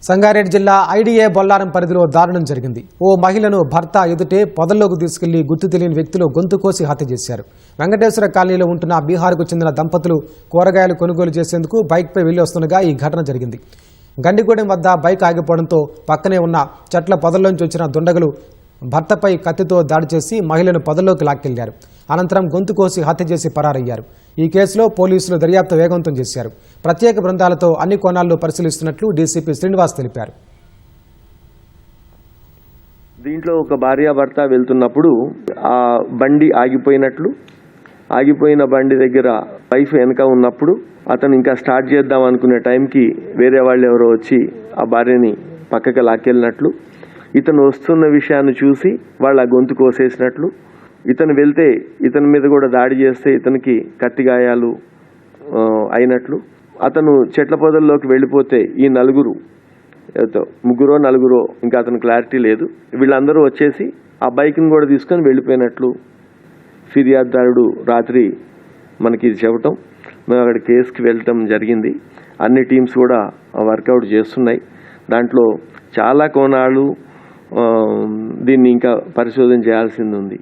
సంగారెడ్డి జిల్లా ఐడిఏ బొల్లారం పరిధిలో దారుణం జరిగింది. ఓ మహిళను భర్త ఎదుటే పొదల్లోకి తీసుకెళ్లి గుర్తు తెలియని వ్యక్తులు గొంతు కోసి హత్య చేశారు. వెంకటేశ్వర కాలనీలో ఉంటున్న బీహార్కు చెందిన దంపతులు కూరగాయలు కొనుగోలు చేసేందుకు బైక్పై వెళ్లి వస్తుండగా ఈ ఘటన జరిగింది. గండిగూడెం వద్ద బైక్ ఆగిపోవడంతో పక్కనే ఉన్న చెట్ల పొదల్లోంచి వచ్చిన దుండగులు భర్తపై కత్తితో దాడి చేసి మహిళను పొదల్లోకి లాక్కెళ్లారు. అనంతరం గొంతు కోసి హత్య చేసి పరారయ్యారు. ఈ కేసులో పోలీసులు దర్యాప్తు వేగవంతం చేశారు. ప్రత్యేక బృందాలతో అన్ని కోణాల్లో పరిశీలిస్తున్నట్లు డీసీపీ శ్రీనివాస్ తెలిపారు. దీంట్లో ఒక భార్యాభర్త వెళ్తున్నప్పుడు ఆ బండి ఆగిపోయిన బండి దగ్గర వైఫ్ వెనక ఉన్నప్పుడు అతను ఇంకా స్టార్ట్ చేద్దాం అనుకునే టైంకి వేరే వాళ్ళు ఎవరో వచ్చి ఆ భార్యని పక్కకి లాక్కెళ్ళినట్లు, ఇతను వస్తున్న విషయాన్ని చూసి వాళ్ళ గొంతు కోసేసినట్లు, ఇతను వెళ్తే ఇతని మీద కూడా దాడి చేస్తే ఇతనికి కత్తి గాయాలు అయినట్లు, అతను చెట్ల పొదల్లోకి వెళ్ళిపోతే ఈ ముగ్గురో నలుగురో ఇంకా అతను క్లారిటీ లేదు, వీళ్ళందరూ వచ్చేసి ఆ బైక్ని కూడా తీసుకొని వెళ్ళిపోయినట్లు ఫిర్యాదుదారుడు రాత్రి మనకి ఇది చెప్పటం, మేము అక్కడ కేసుకి వెళ్ళటం జరిగింది. అన్ని టీమ్స్ కూడా వర్కౌట్ చేస్తున్నాయి. దాంట్లో చాలా కోణాలు దీన్ని ఇంకా పరిశోధన చేయాల్సింది ఉంది.